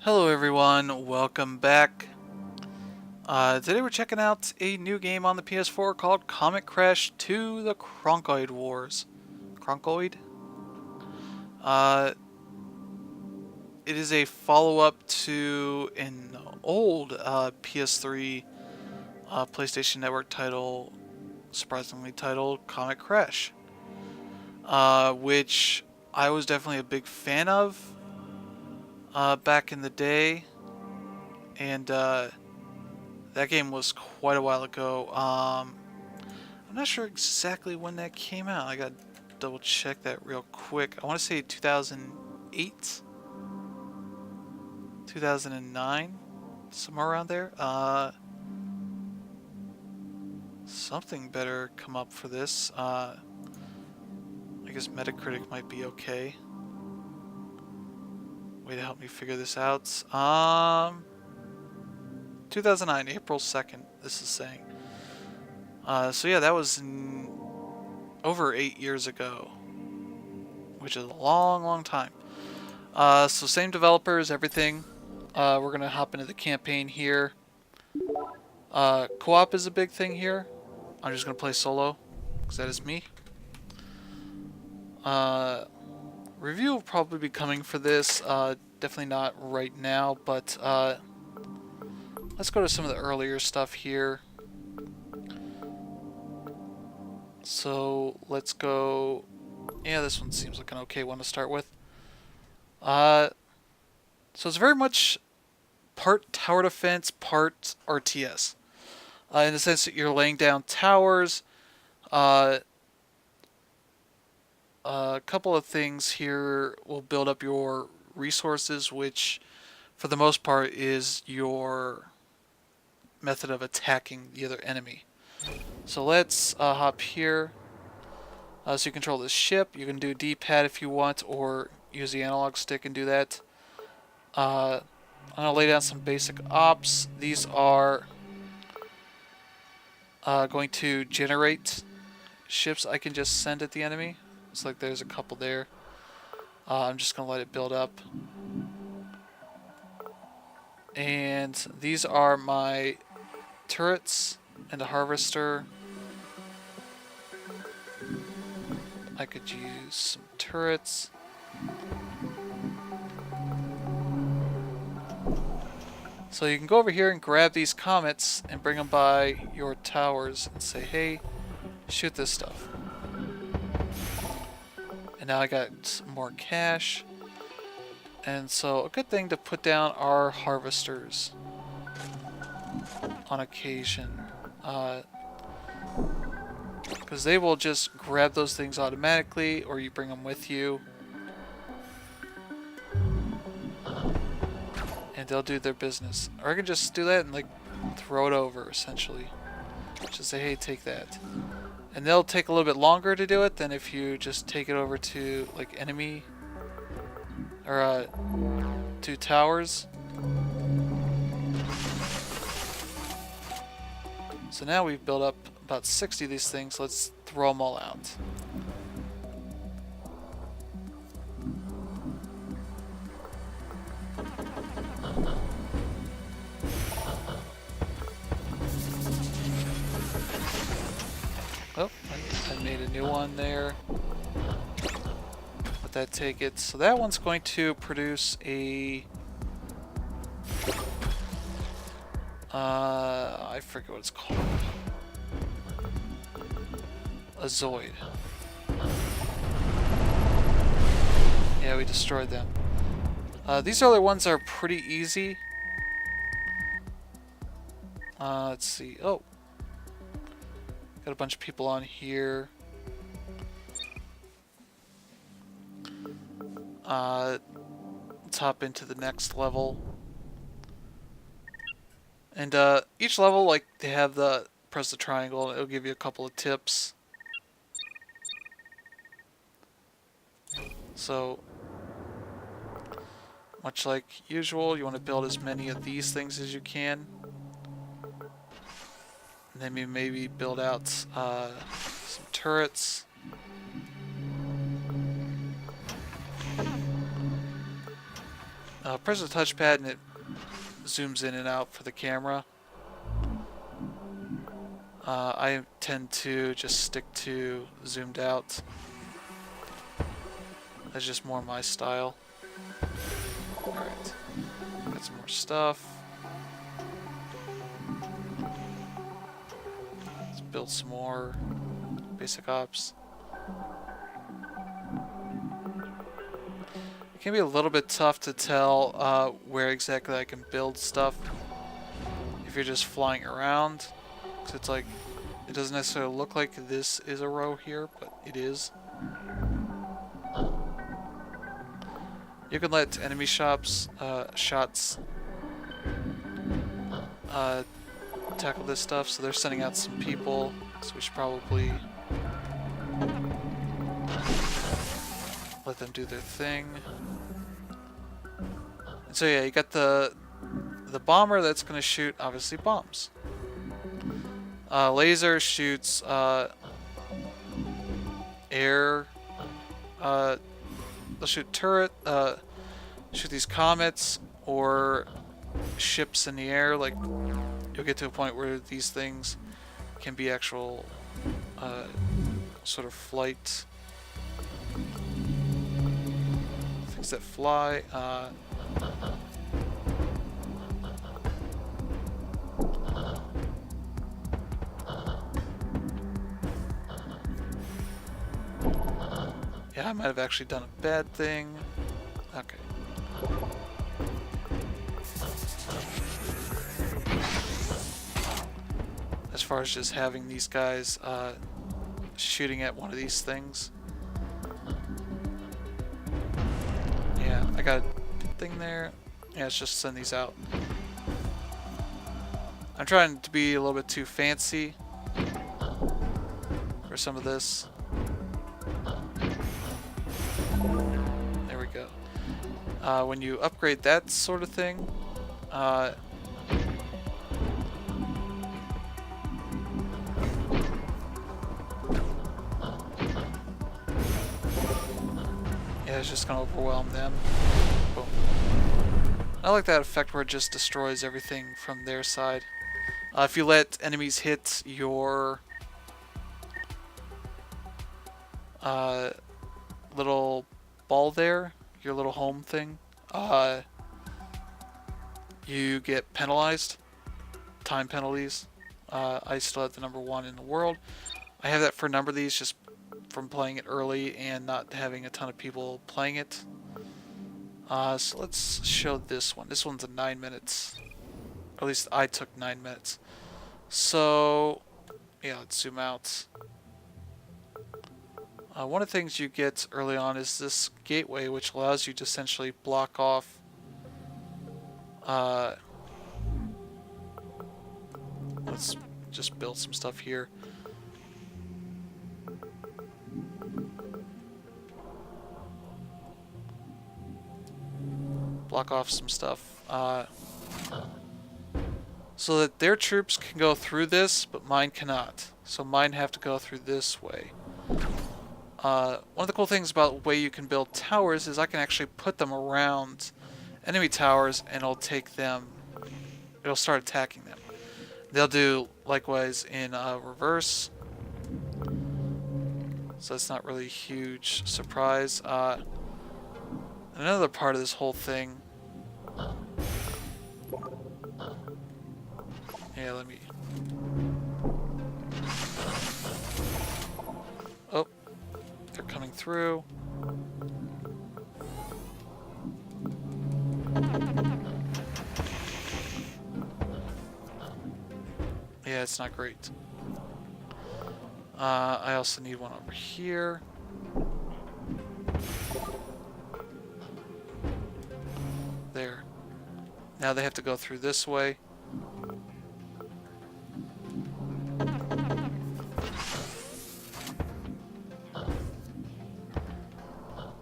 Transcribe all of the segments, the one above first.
Hello everyone, welcome back. Today we're checking out a new game on the PS4 called Comet Crash 2: The Kronkoid Wars. Kronkoid? Uh, it is a follow-up to an old PS3 PlayStation Network title, surprisingly titled Comet Crash, which I was definitely a big fan of back in the day, and that game was quite a while ago. I'm not sure exactly when that came out. I gotta double check that real quick. I want to say 2008, 2009, somewhere around there. Something better come up for this. I guess Metacritic might be okay. Way to help me figure this out. 2009, April 2nd. This is saying. So yeah, that was over 8 years ago, which is a long, long time. So same developers, everything. We're gonna hop into the campaign here. Co-op is a big thing here. I'm just gonna play solo, because that is me. Review will probably be coming for this. Definitely not right now, but let's go to some of the earlier stuff here. So let's go. Yeah, this one seems like an okay one to start with. So it's very much part tower defense, part RTS. In the sense that you're laying down towers. A couple of things here will build up your resources, which for the most part is your method of attacking the other enemy. So let's hop here. So you control this ship. You can do D-pad if you want, or use the analog stick and do that. I'm going to lay down some basic ops. These are going to generate ships I can just send at the enemy. Looks like there's a couple there. I'm just going to let it build up. And these are my turrets and a harvester. I could use some turrets. So you can go over here and grab these comets and bring them by your towers and say, hey, shoot this stuff. And now I got some more cash. And so a good thing to put down are harvesters on occasion. Because they will just grab those things automatically, or you bring them with you. And they'll do their business. Or I can just do that and like throw it over, essentially. Just say, hey, take that. And they'll take a little bit longer to do it than if you just take it over to like enemy or to towers. So now we've built up about 60 of these things. Let's throw them all out. Oh, I made a new one there. Let that take it. So that one's going to produce a... I forget what it's called. A Zoid. Yeah, we destroyed them. These other ones are pretty easy. Let's see. Oh. Got a bunch of people on here. Let's hop into the next level. And each level, like, they have the press the triangle and it'll give you a couple of tips. So, much like usual, you want to build as many of these things as you can. And then you maybe build out some turrets. Press the touchpad and it zooms in and out for the camera. I tend to just stick to zoomed out. That's just more my style. Alright. Got some more stuff. Let's build some more basic ops. It can be a little bit tough to tell where exactly I can build stuff if you're just flying around. Because it's like, it doesn't necessarily look like this is a row here, but it is. You can let enemy shots tackle this stuff, so they're sending out some people, so we should probably let them do their thing. And so yeah, you got the bomber that's going to shoot, obviously, bombs. Laser shoots air. They'll shoot turret, shoot these comets or ships in the air. Like, you'll get to a point where these things can be actual sort of flight things that fly. Yeah, I might have actually done a bad thing. Okay. As far as just having these guys shooting at one of these things. Yeah, I got a thing there. Yeah, let's just send these out. I'm trying to be a little bit too fancy for some of this. There we go. When you upgrade that sort of thing, yeah, it's just gonna overwhelm them. Boom. I like that effect where it just destroys everything from their side. If you let enemies hit your little ball there, your little home thing, you get penalized. Time penalties. I still have the #1 in the world. I have that for a number of these just from playing it early and not having a ton of people playing it. So let's show this one. This one's a 9 minutes. Or at least I took 9 minutes. So, yeah, let's zoom out. One of the things you get early on is this gateway, which allows you to essentially block off let's just build some stuff here. Block off some stuff so that their troops can go through this, but mine cannot. So mine have to go through this way. One of the cool things about the way you can build towers is I can actually put them around enemy towers and it'll take them, it'll start attacking them. They'll do likewise in reverse. So it's not really a huge surprise. Another part of this whole thing. Yeah, let me. Oh, they're coming through. Yeah, it's not great. I also need one over here. There. Now they have to go through this way.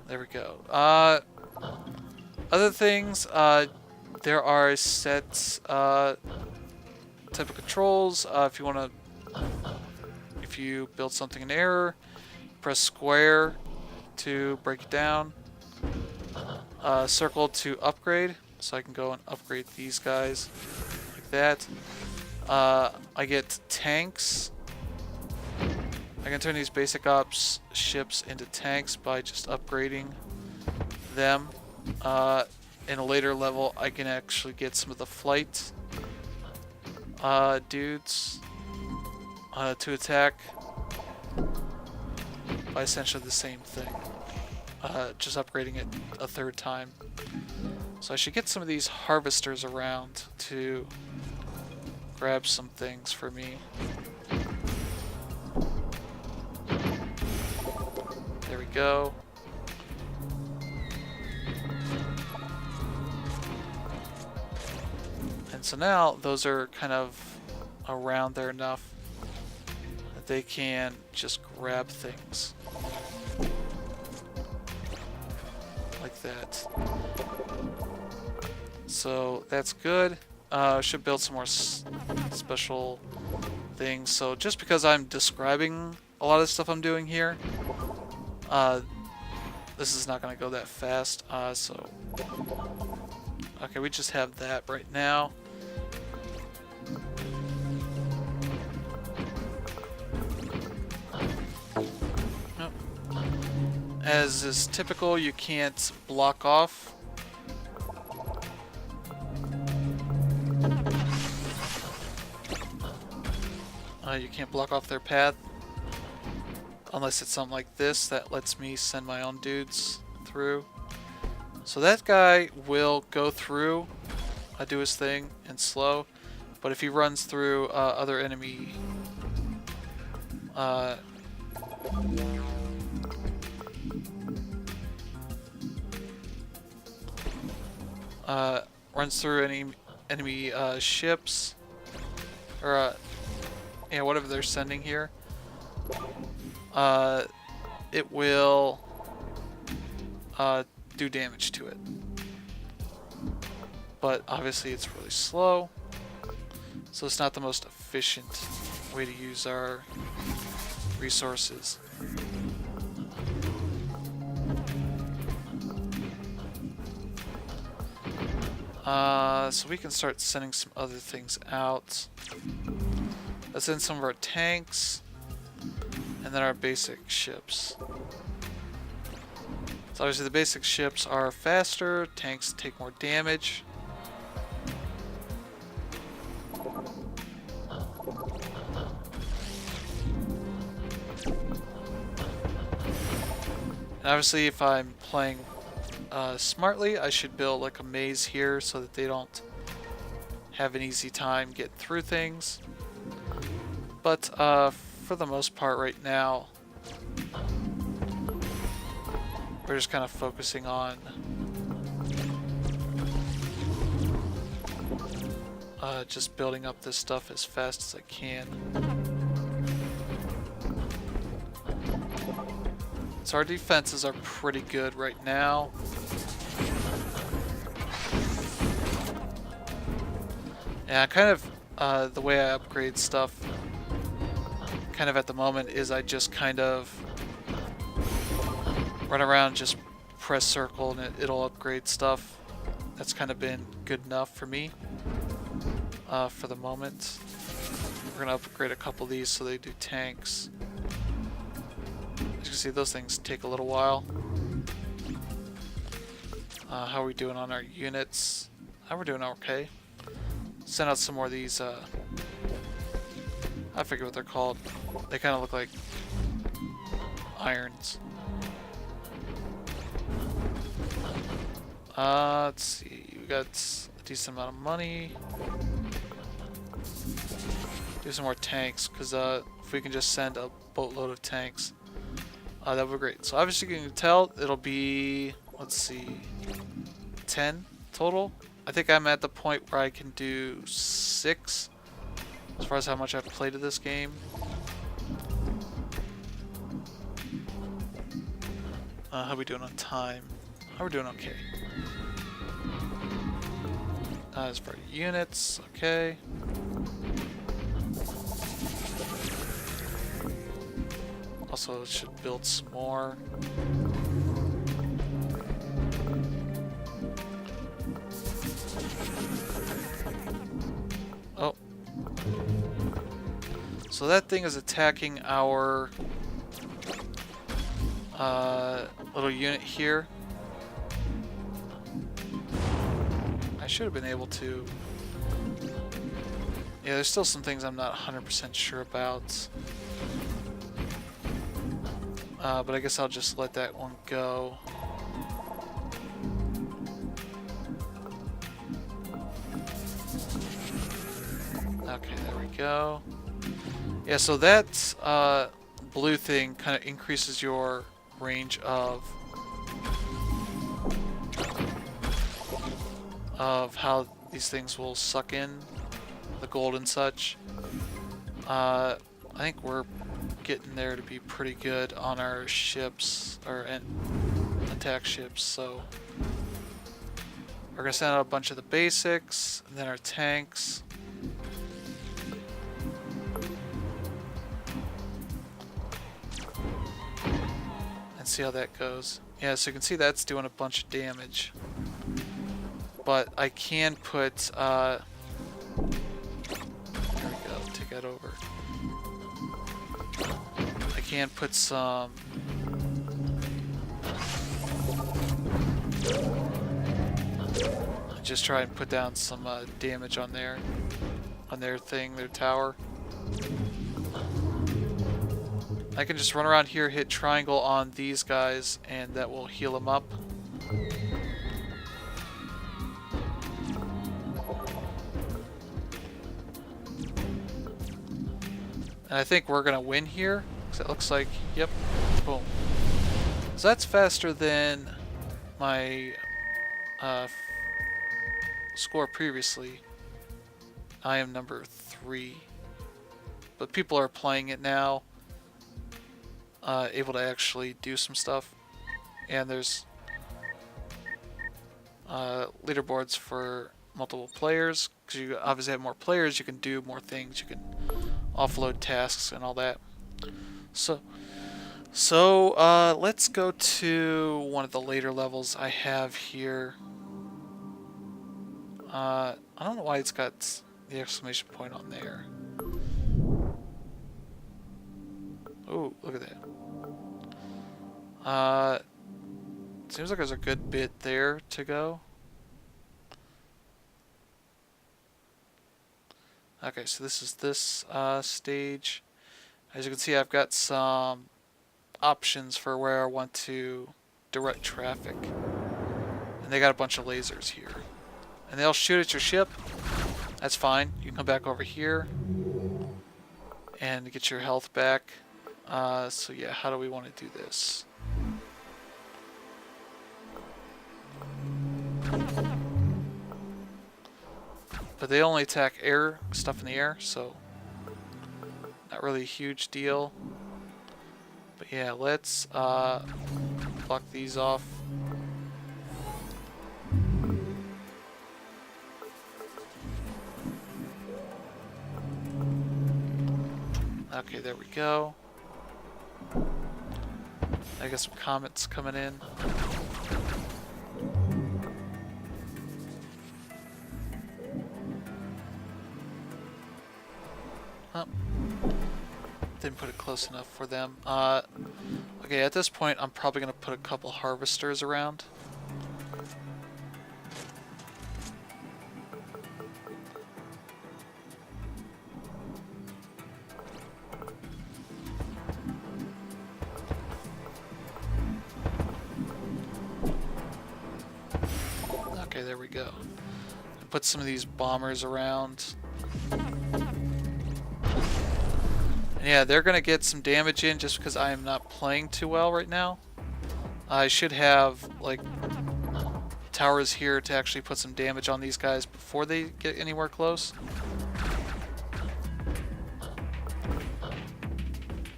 There we go. Other things, there are set type of controls. If you want to, if you build something in error, press square to break it down. Circle to upgrade. So I can go and upgrade these guys like that. I get tanks. I can turn these basic ops ships into tanks by just upgrading them. In a later level, I can actually get some of the flight dudes to attack by essentially the same thing. Just upgrading it a third time. So I should get some of these harvesters around to grab some things for me. There we go. And so now those are kind of around there enough that they can just grab things. Like that. So that's good. Should build some more special things. So just because I'm describing a lot of the stuff I'm doing here, this is not going to go that fast. Okay, we just have that right now. Nope. As is typical, you can't block off. You can't block off their path unless it's something like this that lets me send my own dudes through. So that guy will go through, do his thing and slow, but if he runs through other enemy runs through any enemy ships or yeah, whatever they're sending here, it will do damage to it. But obviously it's really slow, so it's not the most efficient way to use our resources. So we can start sending some other things out. Let's send some of our tanks, and then our basic ships. So obviously the basic ships are faster, tanks take more damage. And obviously if I'm playing smartly, I should build like a maze here so that they don't have an easy time getting through things. But for the most part right now, we're just kind of focusing on just building up this stuff as fast as I can. So our defenses are pretty good right now. Yeah, kind of the way I upgrade stuff kind of at the moment is I just kind of run around, just press circle and it'll upgrade stuff. That's kind of been good enough for me for the moment. We're gonna upgrade a couple of these so they do tanks. As you can see, those things take a little while. How are we doing on our units? We're doing okay. Send out some more of these, I forget what they're called. They kind of look like irons. Let's see, we got a decent amount of money. Do some more tanks, because if we can just send a boatload of tanks, that would be great. So obviously you can tell it'll be, let's see, 10 total. I think I'm at the point where I can do 6 as far as how much I've played of this game. How are we doing on time? How are we doing okay? As for units, okay. Also, it should build some more. So that thing is attacking our little unit here. I should have been able to... Yeah, there's still some things I'm not 100% sure about. But I guess I'll just let that one go. Okay, there we go. Yeah, so that blue thing kind of increases your range of how these things will suck in the gold and such. I think we're getting there to be pretty good on our ships, or attack ships, so we're gonna send out a bunch of the basics, and then our tanks. And see how that goes. Yeah, so you can see that's doing a bunch of damage. But I can put, there we go, take that over. I can put some just try and put down some damage on their thing, their tower. I can just run around here, hit triangle on these guys, and that will heal them up. And I think we're gonna win here, because it looks like, yep, boom. So that's faster than my score previously. I am number 3. But people are playing it now, able to actually do some stuff. And there's leaderboards for multiple players, because you obviously have more players, you can do more things, you can offload tasks and all that. So let's go to one of the later levels I have here. I don't know why it's got the exclamation point on there. Oh, look at that. Seems like there's a good bit there to go. Okay, so this is this stage. As you can see, I've got some options for where I want to direct traffic. And they got a bunch of lasers here. And they'll shoot at your ship. That's fine. You can come back over here and get your health back. So yeah, how do we want to do this? But they only attack air, stuff in the air, so not really a huge deal. But yeah, let's block these off. Okay, there we go. I guess some comets coming in. Oh. Didn't put it close enough for them. Okay, at this point, I'm probably going to put a couple harvesters around. Okay, there we go. Put some of these bombers around. And yeah, they're gonna get some damage in just because I am not playing too well right now. I should have like towers here to actually put some damage on these guys before they get anywhere close.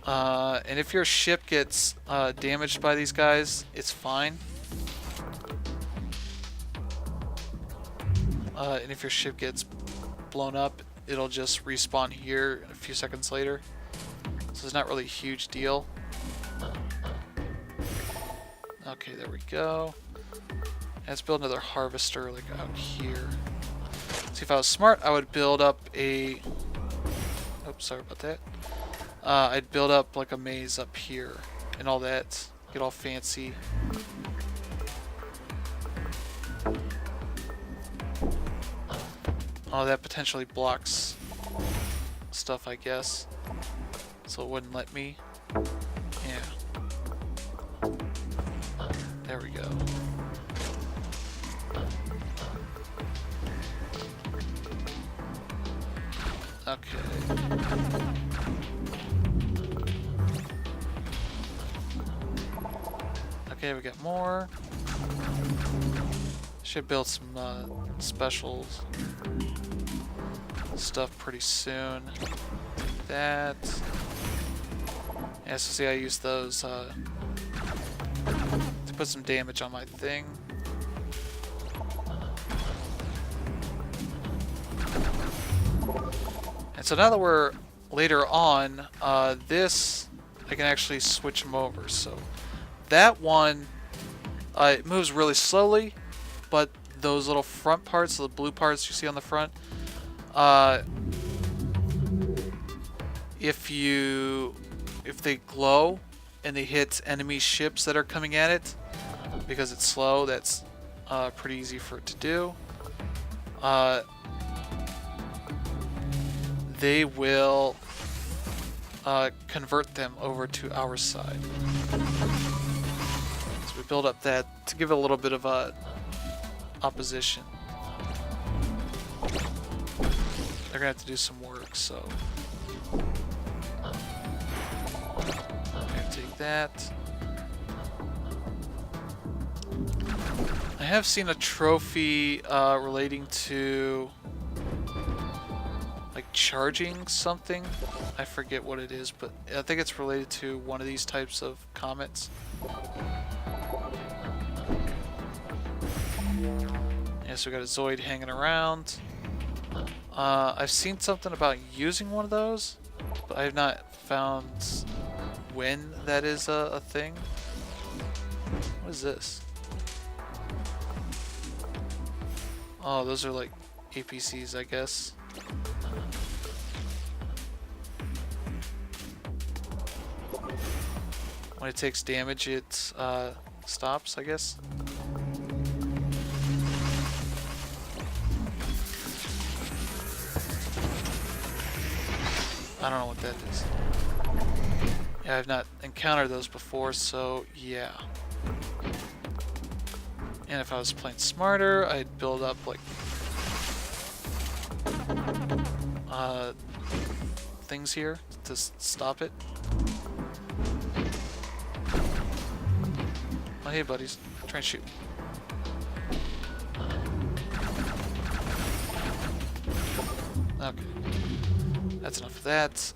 And if your ship gets damaged by these guys, it's fine. And if your ship gets blown up, it'll just respawn here a few seconds later. So it's not really a huge deal. Okay, there we go. Let's build another harvester like out here. See, if I was smart, I would build up a... Oops, sorry about that. I'd build up like a maze up here and all that. Get all fancy. Oh, that potentially blocks stuff, I guess. So it wouldn't let me. Yeah. There we go. Okay. Okay, we got more. Should build some special stuff pretty soon. That. Yeah, so see, I use those to put some damage on my thing. And so now that we're later on, this I can actually switch them over. So that one, it moves really slowly, but those little front parts, the blue parts you see on the front, if they glow and they hit enemy ships that are coming at it, because it's slow, that's pretty easy for it to do. They will convert them over to our side. So we build up that to give it a little bit of opposition. They're gonna have to do some work, so I'm gonna take that. I have seen a trophy relating to like charging something. I forget what it is, but I think it's related to one of these types of comets. Yeah, so we got a Zoid hanging around. I've seen something about using one of those, but I have not found when that is a thing. What is this? Oh, those are like APCs, I guess. When it takes damage, it stops, I guess. I don't know what that is. Yeah, I've not encountered those before, so yeah. And if I was playing smarter, I'd build up like things here to stop it. Oh, hey buddies, try and shoot. Okay, that's enough of that.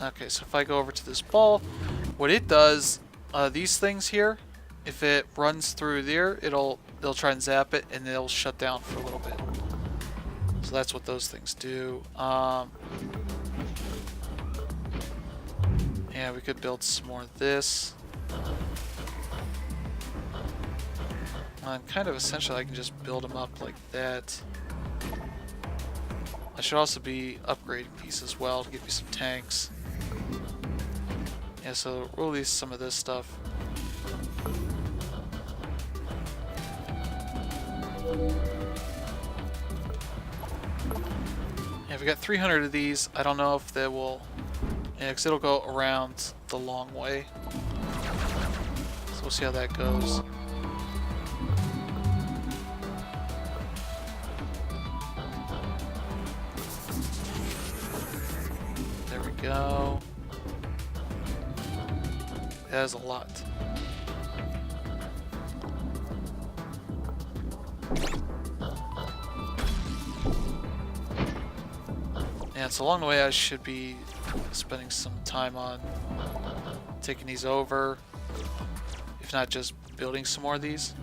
Okay, so if I go over to this ball, what it does, these things here, if it runs through there, they'll try and zap it, and they'll shut down for a little bit. So that's what those things do. Yeah, we could build some more of this. Kind of essentially, I can just build them up like that. I should also be upgrading these as well to give me some tanks. Yeah, so release some of this stuff. Yeah, we got 300 of these. I don't know if they will... Yeah, because it'll go around the long way. So we'll see how that goes. There we go. That is a lot. And so along the way I should be spending some time on taking these over, if not just building some more of these.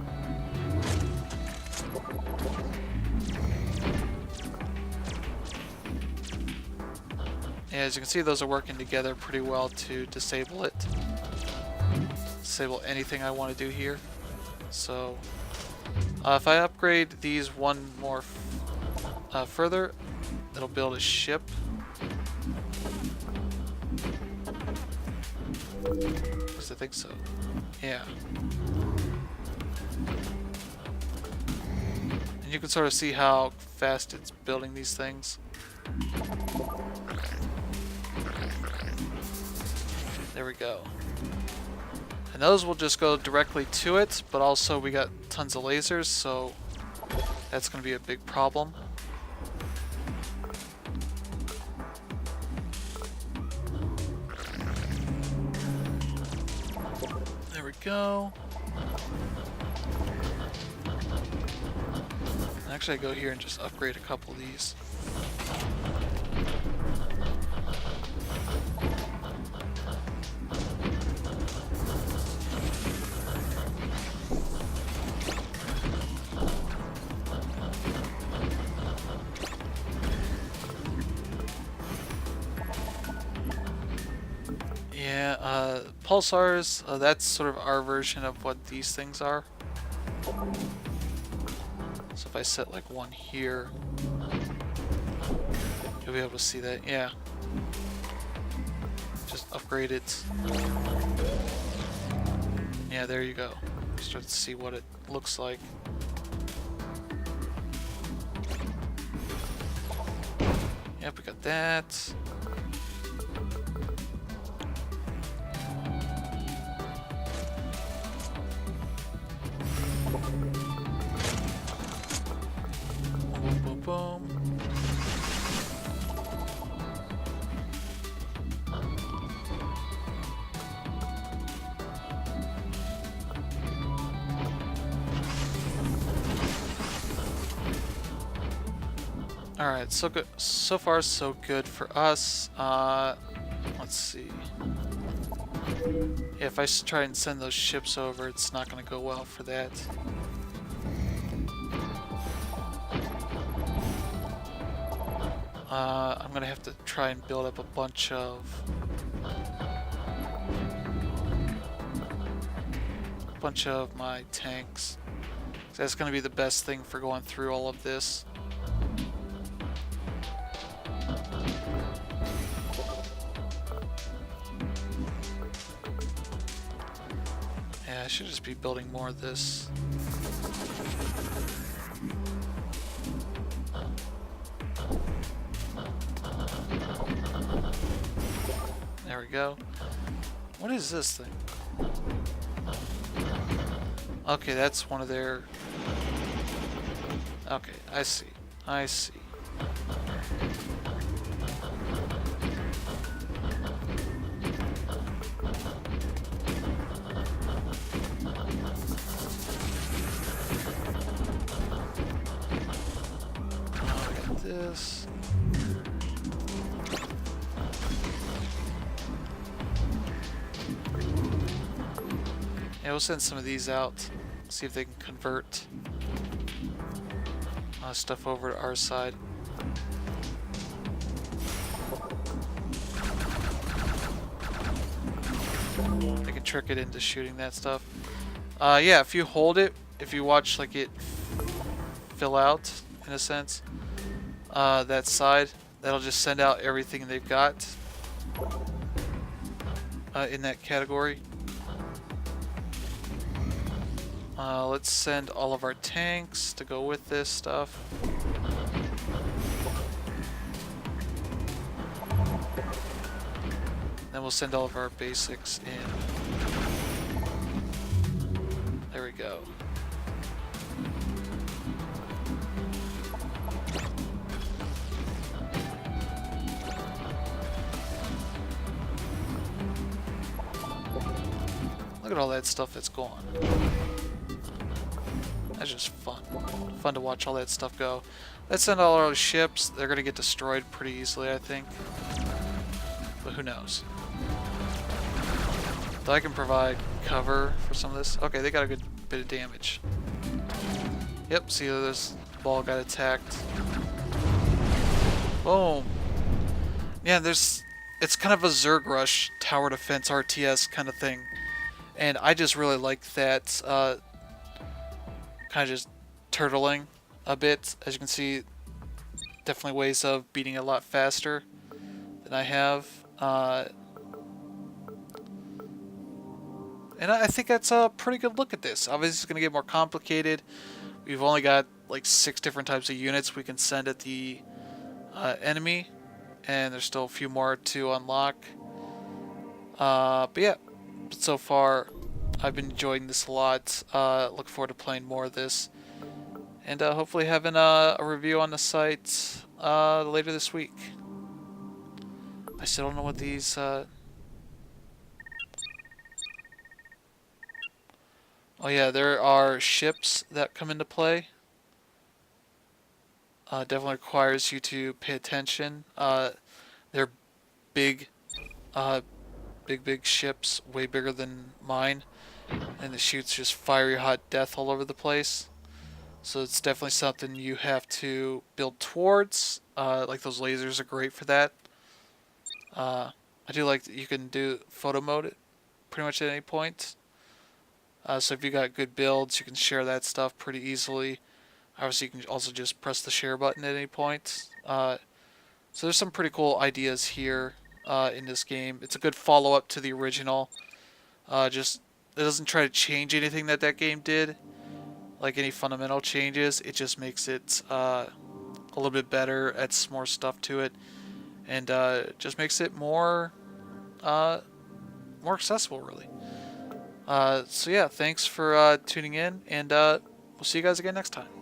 And as you can see, those are working together pretty well to disable it. Disable anything I want to do here. So If I upgrade these one more further, it'll build a ship. Does I think so? Yeah. And you can sort of see how fast it's building these things. There we go. And those will just go directly to it, but also we got tons of lasers, so that's going to be a big problem. There we go. Actually, I go here and just upgrade a couple of these. Yeah, pulsars, that's sort of our version of what these things are. So if I set like one here, you'll be able to see that. Yeah. Just upgrade it. Yeah, there you go. Start to see what it looks like. Yep, we got that. Boom, boom, boom. Alright, so good. So far, so good for us. Let's see. Yeah, if I try and send those ships over, it's not going to go well for that. I'm going to have to try and build up a bunch of my tanks. That's going to be the best thing for going through all of this. Yeah, I should just be building more of this. There we go. What is this thing? Okay, that's one of their... Okay, I see. I see. This. Yeah, we'll send some of these out. See if they can convert stuff over to our side. They can trick it into shooting that stuff. Yeah, if you hold it, if you watch like it fill out, in a sense, that side, that'll just send out everything they've got in that category. Let's send all of our tanks to go with this stuff. Then we'll send all of our basics in. There we go. Look at all that stuff that's gone. That's just fun. Fun to watch all that stuff go. Let's send all our ships. They're going to get destroyed pretty easily, I think. But who knows? Though I can provide cover for some of this. Okay, they got a good bit of damage. Yep, see this ball got attacked. Boom. Yeah, it's kind of a Zerg Rush tower defense RTS kind of thing. And I just really like that kind of just turtling a bit. As you can see, definitely ways of beating it a lot faster than I have. And I think that's a pretty good look at this. Obviously, it's going to get more complicated. We've only got like 6 different types of units we can send at the enemy, and there's still a few more to unlock. But yeah, so far I've been enjoying this a lot. Look forward to playing more of this, and hopefully having a review on the site later this week. I still don't know what these... Oh yeah, there are ships that come into play. Definitely requires you to pay attention. They're big, big ships, way bigger than mine, and it shoots just fiery hot death all over the place. So it's definitely something you have to build towards. Like those lasers are great for that. I do like that you can do photo mode pretty much at any point. So if you got good builds, you can share that stuff pretty easily. Obviously, you can also just press the share button at any point. So there's some pretty cool ideas here in this game. It's a good follow-up to the original. Just it doesn't try to change anything that game did, like any fundamental changes. It just makes it a little bit better, adds more stuff to it, and just makes it more accessible, really. So yeah, thanks for tuning in, and we'll see you guys again next time.